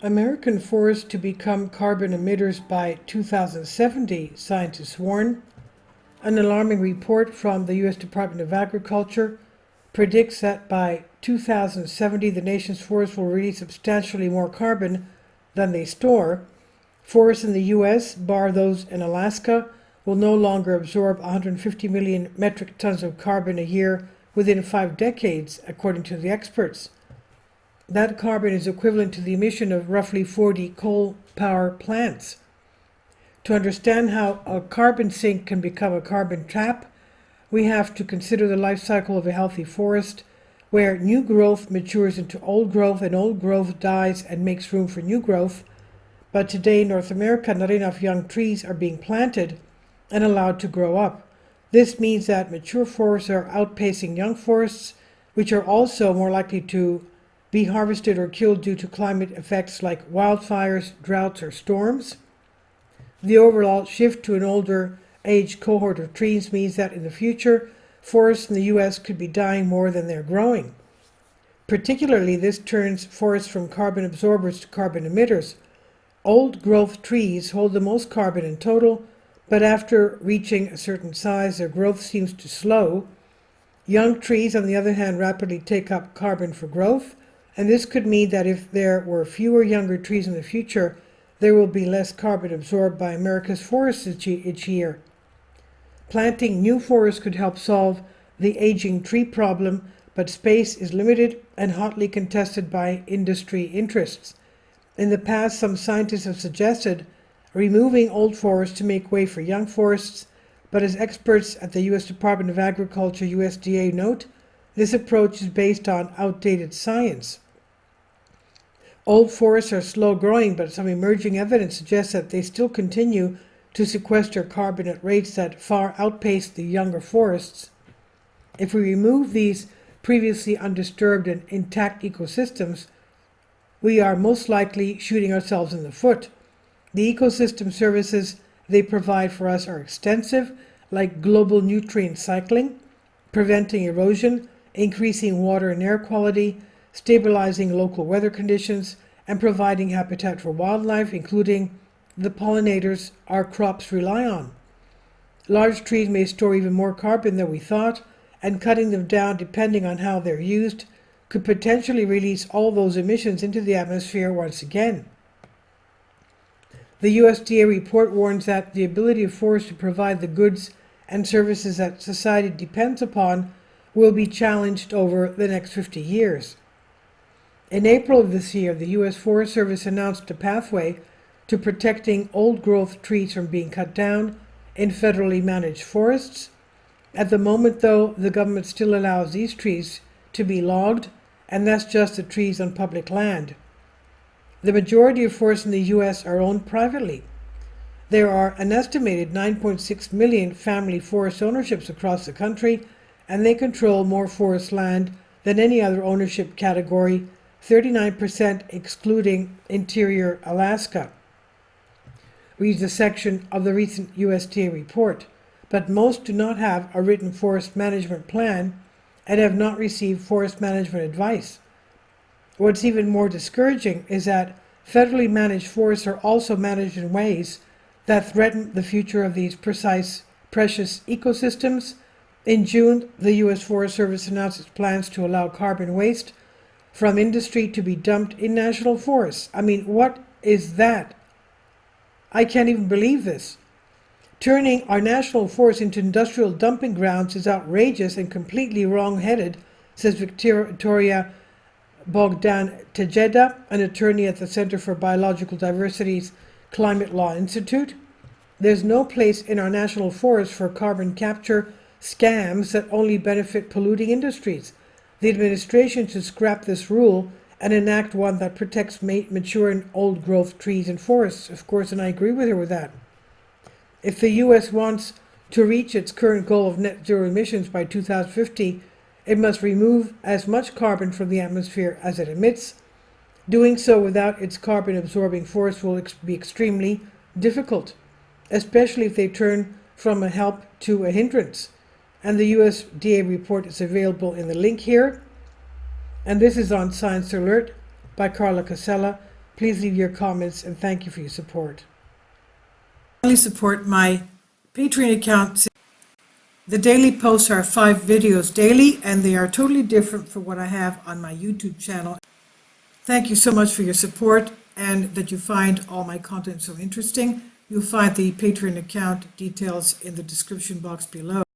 American forests to become carbon emitters by 2070, scientists warn. An alarming report from the U.S. Department of Agriculture predicts that by 2070 the nation's forests will release substantially more carbon than they store. Forests in the U.S., bar those in Alaska, will no longer absorb 150 million metric tons of carbon a year within 5 decades, according to the experts. That carbon is equivalent to the emission of roughly 40 coal power plants. To understand how a carbon sink can become a carbon trap, we have to consider the life cycle of a healthy forest, where new growth matures into old growth and old growth dies and makes room for new growth. But today in North America, not enough young trees are being planted and allowed to grow up. This means that mature forests are outpacing young forests, which are also more likely to be harvested or killed due to climate effects like wildfires, droughts, or storms. The overall shift to an older age cohort of trees means that in the future, forests in the U.S. could be dying more than they're growing. Particularly, this turns forests from carbon absorbers to carbon emitters. Old growth trees hold the most carbon in total, but after reaching a certain size, their growth seems to slow. Young trees, on the other hand, rapidly take up carbon for growth, and this could mean that if there were fewer younger trees in the future, there will be less carbon absorbed by America's forests each year. Planting new forests could help solve the aging tree problem, but space is limited and hotly contested by industry interests. In the past, some scientists have suggested removing old forests to make way for young forests, but as experts at the U.S. Department of Agriculture, USDA, note, this approach is based on outdated science. Old forests are slow growing, but some emerging evidence suggests that they still continue to sequester carbon at rates that far outpace the younger forests. If we remove these previously undisturbed and intact ecosystems, we are most likely shooting ourselves in the foot. The ecosystem services they provide for us are extensive, like global nutrient cycling, preventing erosion, increasing water and air quality, stabilizing local weather conditions, and providing habitat for wildlife, including the pollinators our crops rely on. Large trees may store even more carbon than we thought, and cutting them down, depending on how they're used, could potentially release all those emissions into the atmosphere once again. The USDA report warns that the ability of forests to provide the goods and services that society depends upon will be challenged over the next 50 years. In April of this year, the U.S. Forest Service announced a pathway to protecting old-growth trees from being cut down in federally managed forests. At the moment, though, the government still allows these trees to be logged, and that's just the trees on public land. The majority of forests in the U.S. are owned privately. There are an estimated 9.6 million family forest ownerships across the country, and they control more forest land than any other ownership category, 39% excluding interior Alaska, reads a section of the recent USDA report. But most do not have a written forest management plan and have not received forest management advice. What's even more discouraging is that federally managed forests are also managed in ways that threaten the future of these precious ecosystems. In June, the U.S. Forest Service announced its plans to allow carbon waste from industry to be dumped in national forests. I mean, what is that? I can't even believe this. Turning our national forests into industrial dumping grounds is outrageous and completely wrong-headed, says Victoria Bogdan-Tejeda, an attorney at the Center for Biological Diversity's Climate Law Institute. There's no place in our national forests for carbon capture scams that only benefit polluting industries. The administration should scrap this rule and enact one that protects mature and old-growth trees and forests, of course, and I agree with her with that. If the U.S. wants to reach its current goal of net zero emissions by 2050, it must remove as much carbon from the atmosphere as it emits. Doing so without its carbon-absorbing forests will be extremely difficult, especially if they turn from a help to a hindrance. And the USDA report is available in the link here. And this is on Science Alert by Carla Casella, Please leave your comments, and thank you for your support. Finally, support my Patreon account. The daily posts are 5 videos daily, and they are totally different from what I have on my YouTube channel. Thank you so much for your support and that you find all my content so interesting. You'll find the Patreon account details in the description box below.